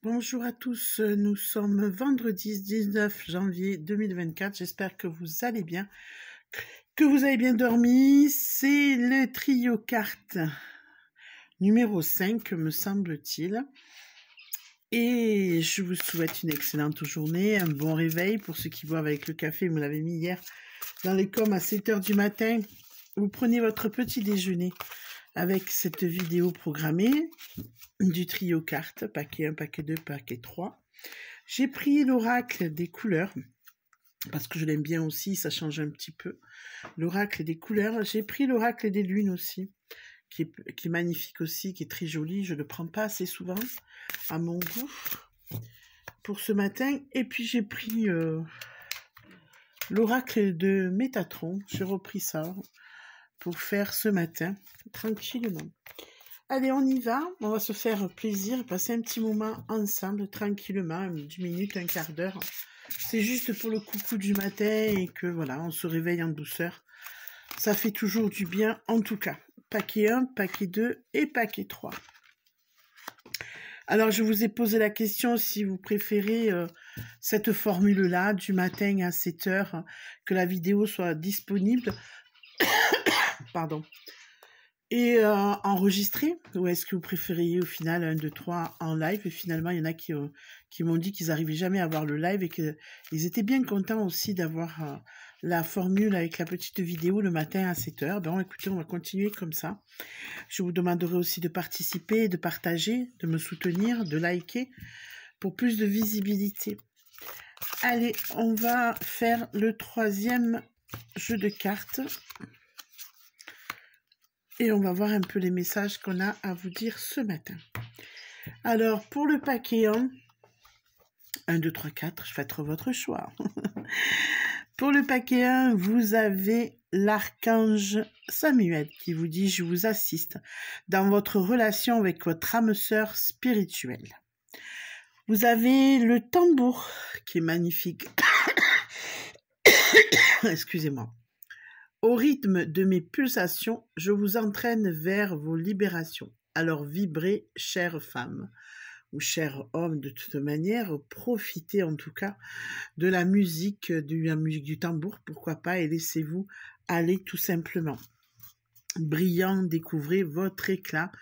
Bonjour à tous, nous sommes vendredi 19 janvier 2024, j'espère que vous allez bien, que vous avez bien dormi. C'est le trio cartes numéro 5, me semble-t-il. Et je vous souhaite une excellente journée, un bon réveil pour ceux qui boivent avec le café, vous me l'avez mis hier dans les coms à 7 h du matin. Vous prenez votre petit déjeuner avec cette vidéo programmée du trio cartes, paquet 1, paquet 2, paquet 3. J'ai pris l'oracle des couleurs, parce que je l'aime bien aussi, ça change un petit peu. L'oracle des couleurs. J'ai pris l'oracle des lunes aussi, qui est magnifique aussi, qui est très joli. Je ne le prends pas assez souvent, à mon goût, pour ce matin. Et puis j'ai pris l'oracle de Métatron. J'ai repris ça pour faire ce matin, tranquillement. Allez, on y va, on va se faire plaisir, passer un petit moment ensemble, tranquillement, 10 minutes, un quart d'heure. C'est juste pour le coucou du matin et que voilà, on se réveille en douceur. Ça fait toujours du bien, en tout cas. Paquet 1, paquet 2 et paquet 3. Alors, je vous ai posé la question si vous préférez cette formule-là, du matin à 7 h, que la vidéo soit disponible. Pardon. Et enregistré, ou est-ce que vous préfériez au final 1, 2, 3 en live? Et finalement, il y en a qui m'ont dit qu'ils n'arrivaient jamais à voir le live et qu'ils étaient bien contents aussi d'avoir la formule avec la petite vidéo le matin à 7 h. Bon, écoutez, on va continuer comme ça. Je vous demanderai aussi de participer, de partager, de me soutenir, de liker pour plus de visibilité. Allez, on va faire le troisième jeu de cartes. Et on va voir un peu les messages qu'on a à vous dire ce matin. Alors, pour le paquet 1, 2, 3, 4, faites votre choix. Pour le paquet 1, vous avez l'archange Samuel qui vous dit « Je vous assiste dans votre relation avec votre âme sœur spirituelle ». Vous avez le tambour qui est magnifique. Excusez-moi. Au rythme de mes pulsations, je vous entraîne vers vos libérations. Alors vibrez, chère femme ou cher homme, de toute manière, profitez en tout cas de la musique du tambour, pourquoi pas, et laissez-vous aller tout simplement. Brillant, découvrez votre éclat.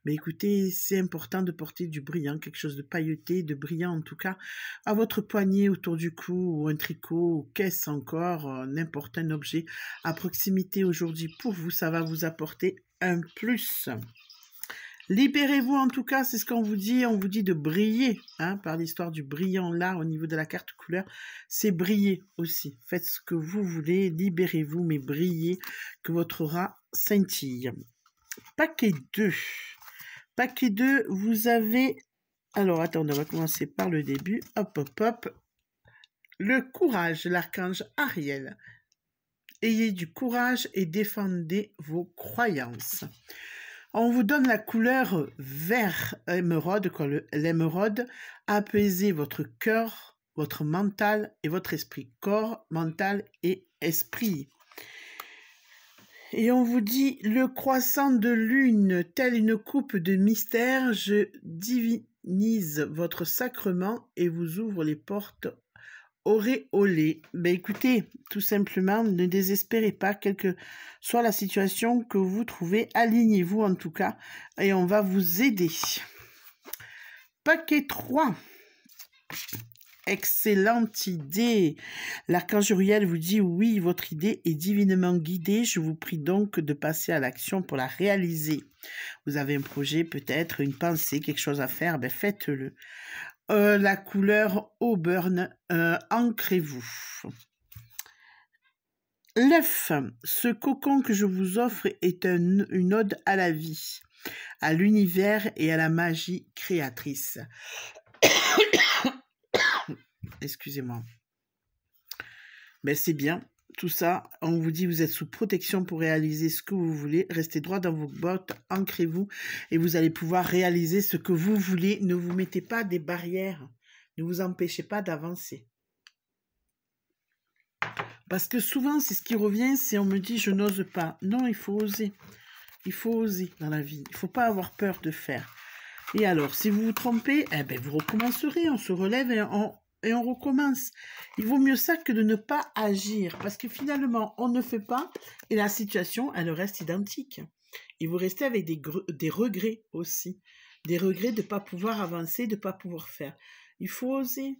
Mais écoutez, c'est important de porter du brillant, quelque chose de pailleté, de brillant en tout cas, à votre poignet, autour du cou, ou un tricot, ou qu'est-ce encore, n'importe un objet à proximité aujourd'hui pour vous, ça va vous apporter un plus. Libérez-vous en tout cas, c'est ce qu'on vous dit, on vous dit de briller, hein, par l'histoire du brillant là, au niveau de la carte couleur, c'est briller aussi. Faites ce que vous voulez, libérez-vous, mais brillez, que votre aura scintille. Paquet 2. Paquet 2, vous avez... Alors, attendez, on va commencer par le début. Hop, hop, hop. Le courage, l'archange Ariel. Ayez du courage et défendez vos croyances. On vous donne la couleur vert émeraude, l'émeraude. Apaisez votre cœur, votre mental et votre esprit. Corps, mental et esprit. Et on vous dit, le croissant de lune, telle une coupe de mystère, je divinise votre sacrement et vous ouvre les portes auréolées. Ben écoutez, tout simplement, ne désespérez pas, quelle que soit la situation que vous trouvez, alignez-vous en tout cas, et on va vous aider. Paquet 3. Excellente idée. L'archange Uriel vous dit oui, votre idée est divinement guidée. Je vous prie donc de passer à l'action pour la réaliser. Vous avez un projet, peut-être une pensée, quelque chose à faire, ben faites-le. La couleur auburn, ancrez-vous. L'œuf, ce cocon que je vous offre est une ode à la vie, à l'univers et à la magie créatrice. Excusez-moi. Ben c'est bien, tout ça, on vous dit vous êtes sous protection pour réaliser ce que vous voulez. Restez droit dans vos bottes, ancrez-vous et vous allez pouvoir réaliser ce que vous voulez. Ne vous mettez pas des barrières, ne vous empêchez pas d'avancer. Parce que souvent, c'est ce qui revient, c'est on me dit je n'ose pas. Non, il faut oser. Il faut oser dans la vie. Il ne faut pas avoir peur de faire. Et alors, si vous vous trompez, eh ben, vous recommencerez, on se relève et on recommence. Il vaut mieux ça que de ne pas agir, parce que finalement, on ne fait pas et la situation, elle reste identique. Et vous restez avec des regrets aussi, des regrets de ne pas pouvoir avancer, de ne pas pouvoir faire. Il faut oser.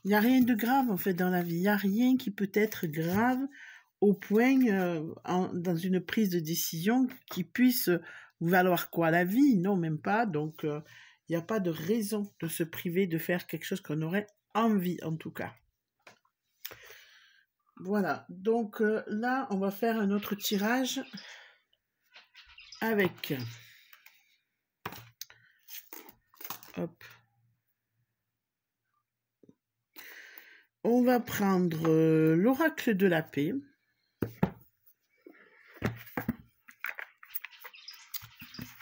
Il n'y a rien de grave en fait dans la vie, il n'y a rien qui peut être grave au point, dans une prise de décision qui puisse vous valoir quoi? La vie? Non, même pas. Donc, il n'y a pas de raison de se priver de faire quelque chose qu'on aurait envie, en tout cas. Voilà. Donc, là, on va faire un autre tirage avec... Hop. On va prendre l'oracle de la paix.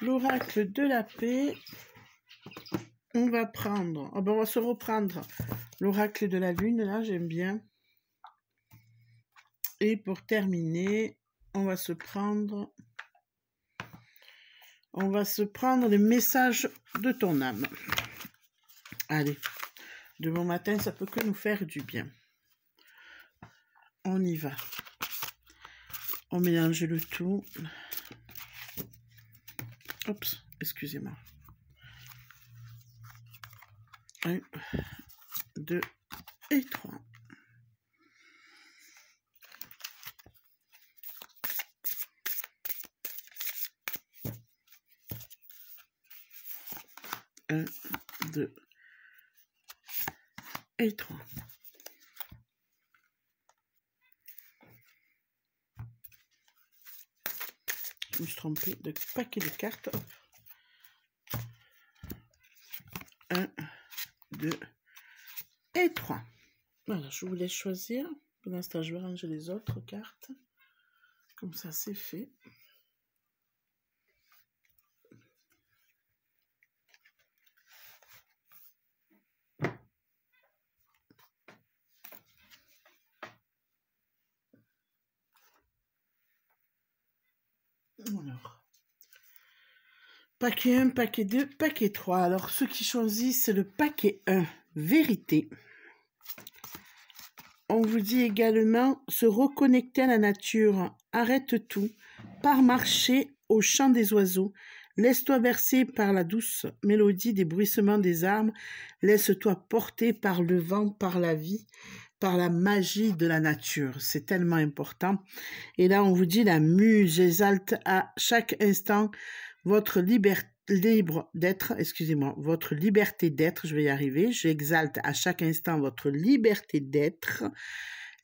L'oracle de la paix, on va prendre, on va se reprendre l'oracle de la lune, là j'aime bien. Et pour terminer, on va se prendre le message de ton âme. Allez, de bon matin, ça peut que nous faire du bien. On y va. On mélange le tout. Oups, excusez-moi. 1, 2 et 3. Un, 2 et 3. Je me suis trompée de paquet de cartes. 1, 2 et 3. Voilà, je vous laisse choisir. Pour l'instant, je vais ranger les autres cartes. Comme ça, c'est fait. Alors, paquet 1, paquet 2, paquet 3. Alors, ceux qui choisissent le paquet 1, vérité. On vous dit également se reconnecter à la nature. Arrête tout. Pars marcher au chant des oiseaux. Laisse-toi bercer par la douce mélodie des bruissements des arbres. Laisse-toi porter par le vent, par la vie, par la magie de la nature. C'est tellement important. Et là, on vous dit la muse exalte à chaque instant votre liberté. Votre liberté d'être, je vais y arriver, j'exalte à chaque instant votre liberté d'être,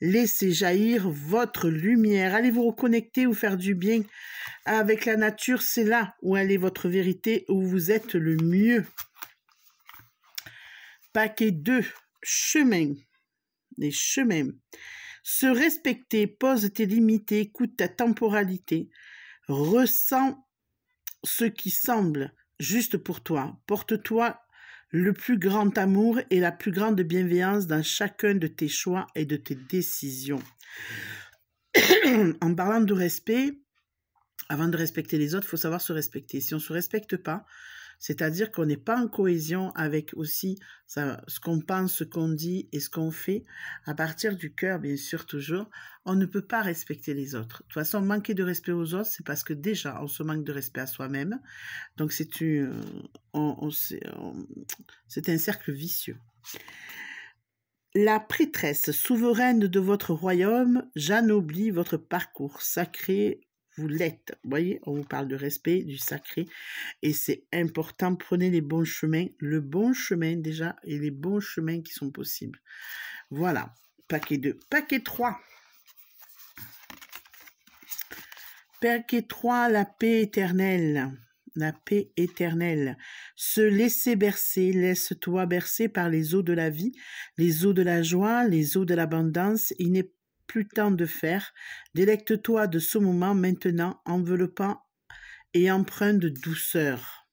laissez jaillir votre lumière, allez vous reconnecter ou faire du bien avec la nature, c'est là où elle est votre vérité, où vous êtes le mieux. Paquet 2, chemin, les chemins, se respecter, pose tes limites, écoute ta temporalité, ressens ce qui semble juste pour toi. Porte-toi le plus grand amour et la plus grande bienveillance dans chacun de tes choix et de tes décisions. En parlant de respect, avant de respecter les autres, il faut savoir se respecter. Si on ne se respecte pas, c'est-à-dire qu'on n'est pas en cohésion avec aussi ce qu'on pense, ce qu'on dit et ce qu'on fait, à partir du cœur, bien sûr, toujours, on ne peut pas respecter les autres. De toute façon, manquer de respect aux autres, c'est parce que déjà, on se manque de respect à soi-même. Donc, c'est un cercle vicieux. La prêtresse souveraine de votre royaume, j'anoblis votre parcours sacré. Vous l'êtes. Vous voyez, on vous parle de respect, du sacré. Et c'est important, prenez les bons chemins. Le bon chemin déjà et les bons chemins qui sont possibles. Voilà. Paquet 2. Paquet 3. Paquet 3, la paix éternelle. La paix éternelle. Se laisser bercer. Laisse-toi bercer par les eaux de la vie, les eaux de la joie, les eaux de l'abondance. Il n'est plus temps de faire. Délecte-toi de ce moment maintenant, enveloppant et empreint de douceur.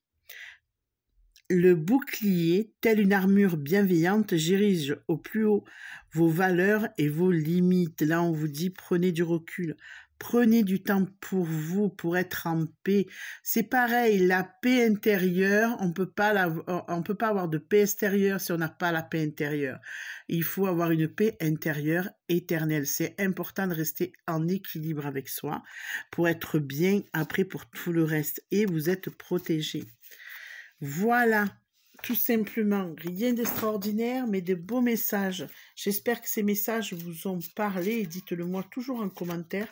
Le bouclier, tel une armure bienveillante, dirige au plus haut vos valeurs et vos limites. Là, on vous dit, prenez du recul. Prenez du temps pour vous, pour être en paix. C'est pareil, la paix intérieure, on peut pas avoir de paix extérieure si on n'a pas la paix intérieure. Il faut avoir une paix intérieure éternelle. C'est important de rester en équilibre avec soi pour être bien après pour tout le reste. Et vous êtes protégé. Voilà. Tout simplement, rien d'extraordinaire, mais de beaux messages. J'espère que ces messages vous ont parlé. Dites-le moi toujours en commentaire,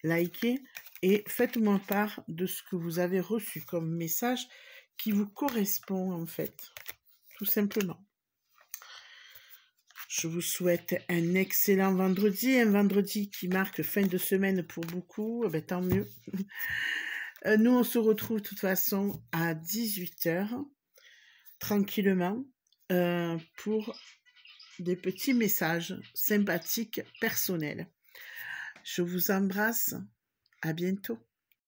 likez et faites-moi part de ce que vous avez reçu comme message qui vous correspond en fait, tout simplement. Je vous souhaite un excellent vendredi, un vendredi qui marque fin de semaine pour beaucoup, tant mieux. Nous, on se retrouve de toute façon à 18h. Tranquillement pour des petits messages sympathiques personnels. Je vous embrasse, à bientôt.